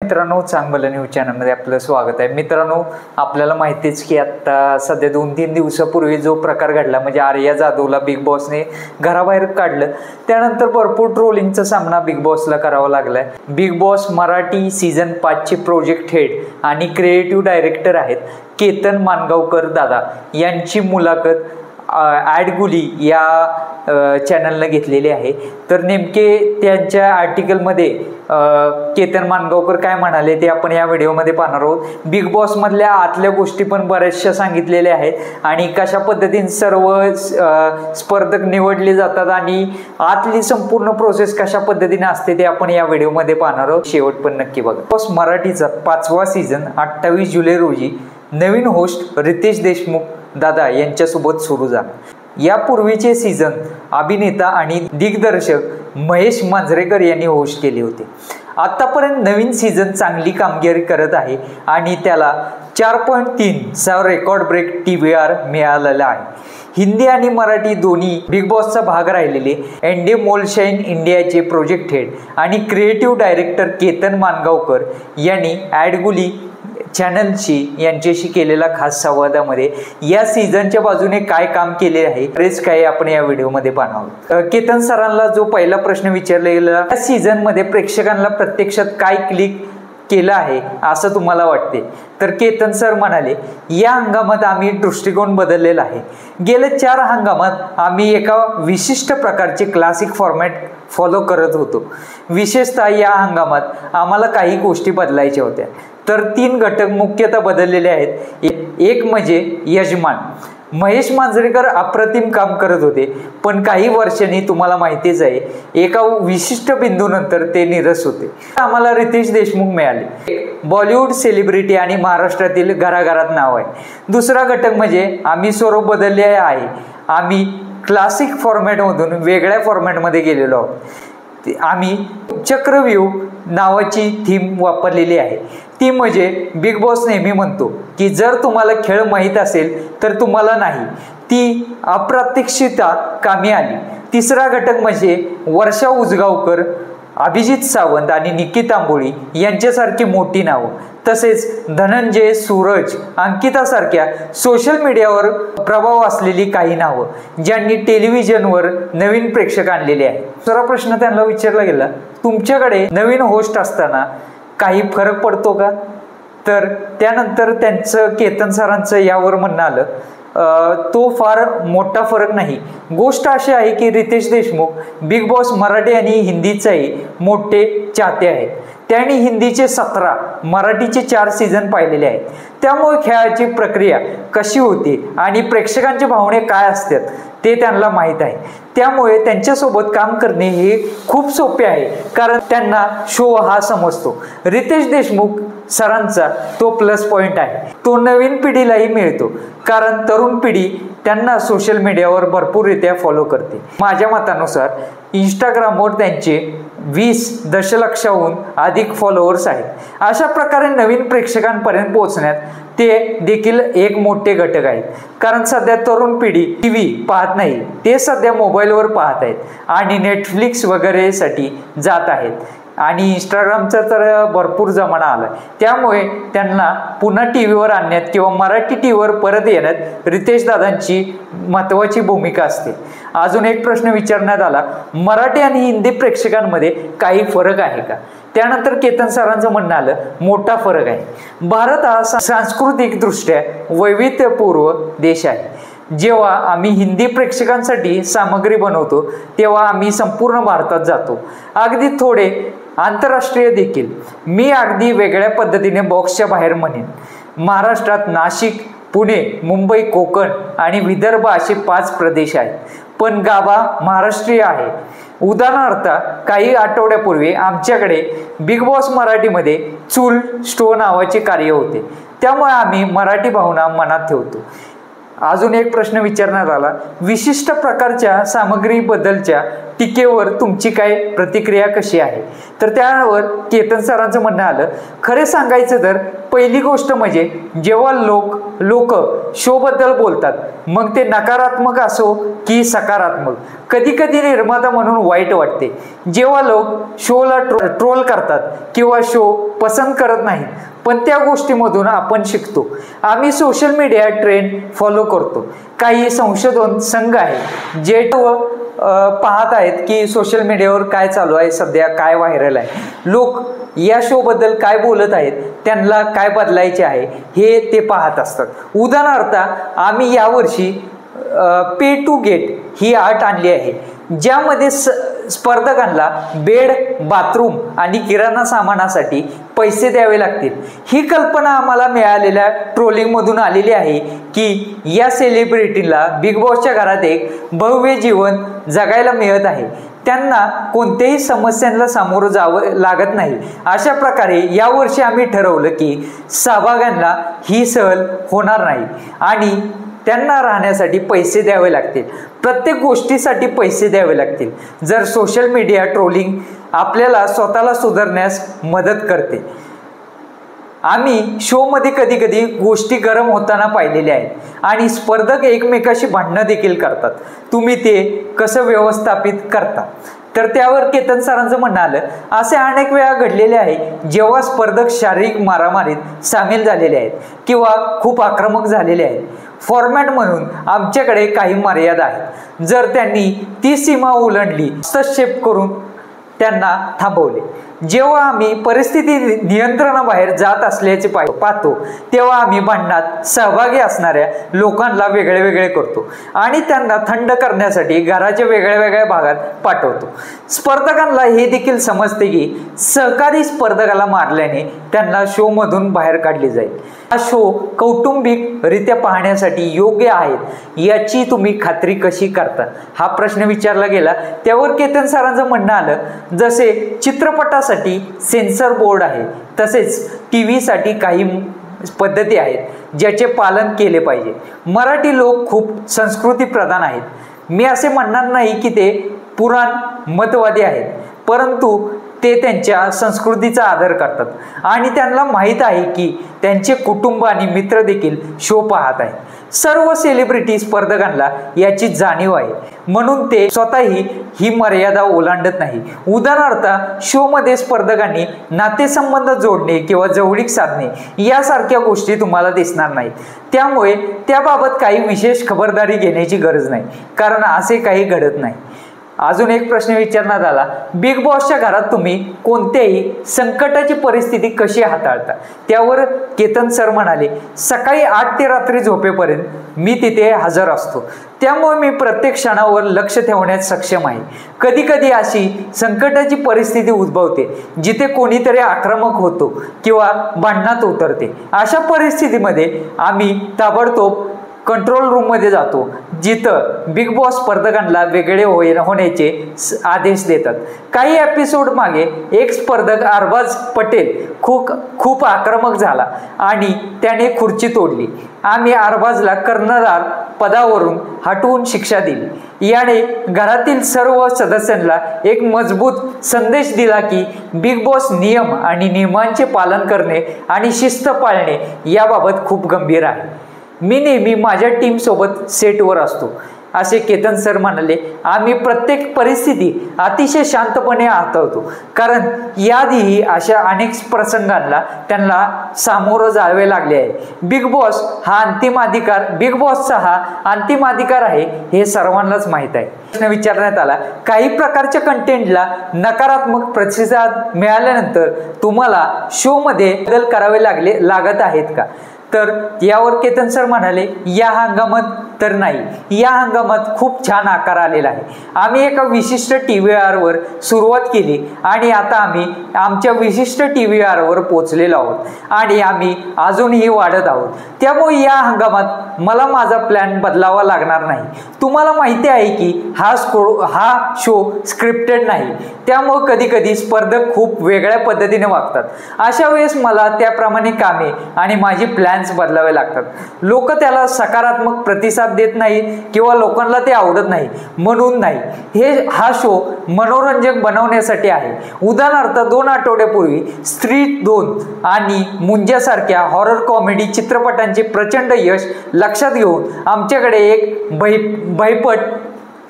मित्रांनो, चांगलं न्यूज चॅनलमध्ये आपलं स्वागत आहे। मित्रांनो, आपल्याला माहितीच की आता सध्या 2-3 दिवसापूर्वी जो प्रकार घडला म्हणजे आर्या जाधवला बिग बॉसने घराबाहेर काढलं, त्यानंतर भरपूर ट्रोलिंगचा सामना बिग बॉसला करावा लागलाय। बिग बॉस मराठी सीझन 5 चे प्रोजेक्ट हेड आणि क्रिएटिव्ह डायरेक्टर आहेत केतन मानगावकर दादा यांची मुलाखत ॲडगुली या चॅनलने घेतलेली आहे। तर नेमके त्यांच्या आर्टिकलमध्ये केतन मानगावकर काय म्हणाले ते आपण या व्हिडिओमध्ये पाहणार आहोत। बिग बॉस मधल्या आतल्या गोष्टी पण बऱ्याचशा सांगितलेल्या आहेत आणि कशा पद्धतीने सर्व स्पर्धक निवडले जातात आणि आतली संपूर्ण प्रोसेस कशा पद्धतीने असते ते आपण या व्हिडिओमध्ये पाहणार आहोत। शेवट पण नक्की बघा। बॉस मराठीचा 5वा सीझन 28 जुलै रोजी नवीन होस्ट रितेश देशमुख दादा यांच्यासोबत सुरू झाला। यापूर्वीचे सीझन अभिनेता आणि दिग्दर्शक महेश मांजरेकर यांनी होस्ट केले होते। आतापर्यंत नवीन सीझन चांगली कामगिरी करत आहे आणि त्याला 4.3 रेकॉर्ड ब्रेक TVR मिळालेला आहे। हिंदी आणि मराठी दोन्ही बिग बॉसचा भाग राहिलेले एंडेमोलशाइन इंडियाचे प्रोजेक्ट हेड आणि क्रिएटिव्ह डायरेक्टर केतन मानगावकर यांनी ॲडगुली यांच्याशी केलेला खास संवादामध्ये या सीझनच्या बाजूने काय काम केले आहे बरेच काही आपण या व्हिडिओमध्ये पाहणार आहोत। केतन सरांना जो पहिला प्रश्न विचारला गेला, या सीझन मध्ये प्रेक्षकांना प्रत्यक्षात काय क्लिक केलं आहे असं तुम्हाला वाटते, तर केतन सर म्हणाले, या हंगामात आम्ही दृष्टिकोन बदललेला आहे। गेल्या 4 हंगामात आम्ही एका विशिष्ट प्रकारचे क्लासिक फॉर्मॅट फॉलो करत होतो। विशेषतः या हंगामात आम्हाला काही गोष्टी बदलायच्या होत्या, तर 3 घटक मुख्यतः बदललेले आहेत। एक म्हणजे यजमान। महेश मांजरेकर अप्रतिम काम करत होते, पण काही वर्षांनी तुम्हाला माहितीच आहे एका विशिष्ट बिंदूनंतर ते निरस होते। आम्हाला रितेश देशमुख मिळाले, बॉलिवूड सेलिब्रिटी आणि महाराष्ट्रातील घराघरात नाव आहे। दुसरा घटक म्हणजे आम्ही स्वरूप बदलले आहे। आम्ही क्लासिक फॉर्मॅटमधून वेगळ्या फॉर्मॅटमध्ये गेलेलो आहोत। आम्ही चक्रव्यूह नावाची थीम वापरलेली आहे। ती म्हणजे बिग बॉस नेहमी म्हणतो की जर तुम्हाला खेळ माहीत असेल तर तुम्हाला नाही, ती अप्रत्यक्षितता कामी आली। तिसरा घटक म्हणजे वर्षा उजगावकर, अभिजित सावंत आणि निकी तांबोळी यांच्यासारखी मोठी नावं, तसेच धनंजय, सूरज, अंकितासारख्या सोशल मीडियावर प्रभाव असलेली काही नावं ज्यांनी टेलिव्हिजनवर नवीन प्रेक्षक आणलेले आहेत। दुसरा प्रश्न त्यांना विचारला गेला, तुमच्याकडे नवीन होस्ट असताना काही फरक पडतो का? तर त्यानंतर त्यांचं केतन सरांचं यावर म्हणणं आलं, तो फार मोठा फरक नाही। गोष्ट अशी आहे की रितेश देशमुख बिग बॉस मराठी आणि हिंदीचाही मोठे चाहते आहेत। त्यांनी हिंदीचे 17, मराठीचे 4 सीझन पाहिलेले आहेत, त्यामुळे खेळाची प्रक्रिया कशी होती आणि प्रेक्षकांचे भावने काय असतात ते त्यांना माहीत आहे। त्यामुळे त्यांच्यासोबत काम करणे हे खूप सोपे आहे, कारण त्यांना शो हा समजतो। रितेश देशमुख सरांचा तो प्लस पॉइंट आहे, तो नवीन पिढीलाही मिळतो, कारण तरुण पिढी त्यांना सोशल मीडियावर भरपूररित्या फॉलो करते। माझ्या मतानुसार इंस्टाग्रामवर त्यांचे 20 दशलक्षाहून अधिक फॉलोअर्स आहेत। अशा प्रकारे नवीन प्रेक्षकांपर्यंत पोहोचण्यात ते देखील एक मोठे घटक आहेत, कारण सध्या तरुण पिढी TV पाहत नाही, ते सध्या मोबाईलवर पाहत आहेत आणि नेटफ्लिक्स वगैरेसाठी जात आहेत आणि इंस्टाग्रामचा तर भरपूर जमाना आला, त्यामुळे त्यांना पुन्हा TVवर आणण्यात किंवा मराठी TVवर परत येण्यात रितेश दादांची महत्त्वाची भूमिका असते। अजून एक प्रश्न विचारण्यात आला, मराठी आणि हिंदी प्रेक्षकांमध्ये काही फरक आहे का? त्यानंतर केतन सरांचं म्हणणं आलं, मोठा फरक आहे। भारत हा सांस्कृतिकदृष्ट्या वैविध्यपूर्ण देश आहे। जेव्हा आम्ही हिंदी प्रेक्षकांसाठी सामग्री बनवतो तेव्हा आम्ही संपूर्ण भारतात जातो, अगदी थोडे आंतरराष्ट्रीय देखील। मी अगदी वेगळ्या पद्धतीने बॉक्सच्या बाहेर म्हणेन, महाराष्ट्रात नाशिक, पुणे, मुंबई, कोकण आणि विदर्भ असे 5 प्रदेश आहेत, पण गाभा महाराष्ट्रीय आहे। उदाहरणार्थ काही आठवड्यापूर्वी आमच्याकडे बिग बॉस मराठीमध्ये चूल स्टो नावाचे कार्य होते, त्यामुळे आम्ही मराठी भावना मनात ठेवतो। अजून एक प्रश्न विचारण्यात आला, विशिष्ट प्रकारच्या सामग्रीबद्दलच्या टीकेवर तुमची काय प्रतिक्रिया कशी आहे? तर त्यावर केतन सरांचं म्हणणं आलं, खरे सांगायचं तर पहिली गोष्ट म्हणजे जेव्हा लोक लोक शोबद्दल बोलतात, मग ते नकारात्मक असो की सकारात्मक. कधी कधी निर्माता म्हणून वाईट वाटते जेव्हा लोक शोला ट्रोल करतात किंवा शो पसंत करत नाहीत, पण त्या गोष्टीमधून आपण शिकतो. आम्ही सोशल मीडिया ट्रेंड फॉलो करतो. काही संशोधन संघ आहे जे पाहत आहेत की सोशल मीडियावर काय चालू आहे, सध्या काय व्हायरल आहे, लोक या शो बद्दल काय बोलत आहेत, त्यांना काय बदलायचे आहे हे ते पाहत असतात. उदाहरणार्थ आम्ही यावर्षी पे टू गेट ही आर्ट आणली आहे, ज्यामध्ये स्पर्धकांना बेड, बाथरूम आणि किराणा सामानासाठी पैसे द्यावे लागतील. ही कल्पना आम्हाला मिळालेल्या ट्रोलिंगमधून आलेली आहे की या सेलिब्रिटीला बिग बॉसच्या घरात एक भव्य जीवन जगायला मिळत आहे, त्यांना कोणत्याही समस्यांना सामोरं जावं लागत नाही. अशा प्रकारे यावर्षी आम्ही ठरवलं की सहभागांना ही सहल होणार नाही आणि त्यांना राहण्यासाठी पैसे द्यावे लागतील, प्रत्येक गोष्टीसाठी पैसे द्यावे लागतील. जर सोशल मीडिया ट्रोलिंग आपल्याला स्वतःला सुधारण्यास मदत करते. आम्ही शोमध्ये कधी कधी गोष्टी गरम होताना पाहिलेल्या आहेत आणि स्पर्धक एकमेकाशी भांडणं देखील करतात. तुम्ही ते कसं व्यवस्थापित करता? तर त्यावर केतन सरांचं म्हणणं आलं, असे अनेक वेळा घडलेले आहे जेव्हा स्पर्धक शारीरिक मारामारीत सामील झालेले आहेत किंवा खूप आक्रमक झालेले आहेत. फॉर्मॅट म्हणून आमच्याकडे काही मर्यादा आहेत. जर त्यांनी ती सीमा ओलांडली हस्तक्षेप करून त्यांना थांबवले. जेव्हा आम्ही परिस्थिती नियंत्रणाबाहेर जात असल्याचे पाहतो तेव्हा आम्ही भांडणात सहभागी असणाऱ्या लोकांना वेगळे वेगळे करतो आणि त्यांना थंड करण्यासाठी घराच्या वेगळ्या वेगळ्या भागात पाठवतो. स्पर्धकांना हे देखील समजते की सहकारी स्पर्धकाला मारल्याने त्यांना शोमधून बाहेर काढले जाईल. हा शो कौटुंबिकरित्या पाहण्यासाठी योग्य आहेत याची तुम्ही खात्री कशी करता, हा प्रश्न विचारला गेला. त्यावर केतन सरांचं म्हणणं आलं, जसे चित्रपटासाठी सेन्सर बोर्ड आहे तसेच TV साठी काही पद्धती आहेत ज्याचे पालन केले पाहिजे. मराठी लोक खूप संस्कृती प्रधान आहेत. मी असे म्हणणार नाही की ते पुराण मतवादी आहेत, परंतु ते त्यांच्या संस्कृतीचा आदर करतात आणि त्यांना माहीत आहे की त्यांचे कुटुंब आणि मित्र देखील शो पाहत आहेत. सर्व सेलिब्रिटी स्पर्धकांना याची जाणीव आहे, म्हणून ते स्वतःही ही मर्यादा ओलांडत नाही. उदाहरणार्थ शोमध्ये स्पर्धकांनी नातेसंबंध जोडणे किंवा जवळीक साधणे यासारख्या गोष्टी तुम्हाला दिसणार नाहीत. त्यामुळे त्याबाबत काही विशेष खबरदारी घेण्याची गरज नाही, कारण असे काही घडत नाही. अजून एक प्रश्न विचारण्यात आला, बिग बॉसच्या घरात तुम्ही कोणत्याही संकटाची परिस्थिती कशी हाताळता? त्यावर केतन सर म्हणाले, सकाळी 8 ते रात्री झोपेपर्यंत मी तिथे हजर असतो, त्यामुळे मी प्रत्येक क्षणावर लक्ष ठेवण्यात सक्षम आहे. कधी कधी अशी संकटाची परिस्थिती उद्भवते जिथे कोणीतरी आक्रमक होतो किंवा भांडणात उतरते. अशा परिस्थितीमध्ये आम्ही ताबडतोब कंट्रोल रूममध्ये जातो, जिथं बिग बॉस स्पर्धकांना वेगळे होण्याचे आदेश देतात. काही एपिसोड मागे एक स्पर्धक अरबाज पटेल खूप आक्रमक झाला आणि त्याने खुर्ची तोडली. आम्ही अरबाजला कर्णधार पदावरून हटवून शिक्षा दिली. याने घरातील सर्व सदस्यांना एक मजबूत संदेश दिला की बिग बॉस नियम आणि नियमांचे पालन करणे आणि शिस्त पाळणे याबाबत खूप गंभीर आहे. मी नेहमी माझ्या टीमसोबत सेटवर असतो, असे केतन सर म्हणाले. आम्ही प्रत्येक परिस्थिती अतिशय शांतपणे हाताळतो, कारण याआधीही अशा अनेक प्रसंगांना त्यांना सामोरं जावे लागले आहे. बिग बॉसचा हा अंतिम अधिकार आहे हे सर्वांनाच माहीत आहे. प्रश्न विचारण्यात आला, काही प्रकारच्या कंटेंटला नकारात्मक प्रतिसाद मिळाल्यानंतर तुम्हाला शोमध्ये बदल करावे लागत आहेत का? तर यावर केतन सर म्हणाले, या हंगामात तर नाही, या हंगामात खूप छान आकार आलेला आहे. आम्ही एका विशिष्ट TVRवर सुरुवात केली आणि आता आम्ही आमच्या विशिष्ट TVRवर पोहोचलेलो आहोत आणि आम्ही अजूनही वाढत आहोत. त्यामुळे या हंगामात मला माझा प्लॅन बदलावा लागणार नाही. तुम्हाला माहिती आहे की हा शो स्क्रिप्टेड नाही, त्यामुळे कधी कधी स्पर्धक खूप वेगळ्या पद्धतीने वागतात. अशा वेळेस मला त्याप्रमाणे कामे आणि माझी प्लॅन प्लॅन्स बदलावे लागतात. लोक त्याला सकारात्मक प्रतिसाद देत नाही किंवा लोकांना ते आवडत नाही म्हणून नाही. हा शो मनोरंजक बनवण्यासाठी आहे. उदाहरणार्थ 2 आठवड्यापूर्वी स्त्री 2 आणि मुंजासारख्या हॉरर कॉमेडी चित्रपटांचे प्रचंड यश लक्षात घेऊन आमच्याकडे एक भयपट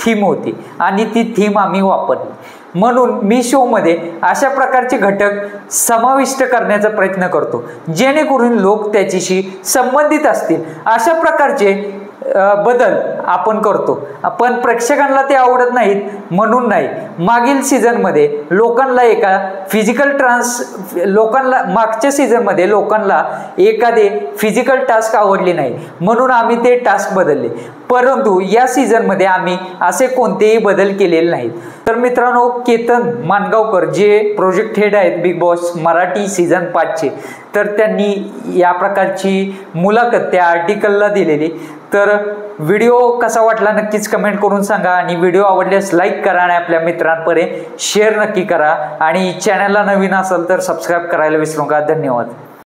थीम होती आणि ती थीम आम्ही वापरली. म्हणून मी शोमध्ये अशा प्रकारचे घटक समाविष्ट करण्याचा प्रयत्न करतो जेणेकरून लोक त्याच्याशी संबंधित असतील. अशा प्रकारचे बदल आपण करतो, पण प्रेक्षकांना ते आवडत नाहीत म्हणून नाही. मागील सीझनमध्ये मागच्या सीझनमध्ये लोकांना एखादे फिजिकल टास्क आवडले नाही म्हणून आम्ही ते टास्क बदलले. परंतु या सीझनमध्ये आम्ही असे कोणतेही बदल केलेले नाहीत. तर मित्रांनो, केतन मानगावकर जे प्रोजेक्ट हेड आहेत बिग बॉस मराठी सीझन 5चे, तर त्यांनी या प्रकारची मुलाखत त्या आर्टिकलला दिलेली. तर व्हिडिओ कसा वाटला नक्कीच कमेंट करून सांगा आणि व्हिडिओ आवडल्यास लाईक करा आणि आपल्या मित्रांपर्यंत शेअर नक्की करा आणि चॅनलला नवीन असेल तर सबस्क्राईब करायला विसरू नका. धन्यवाद.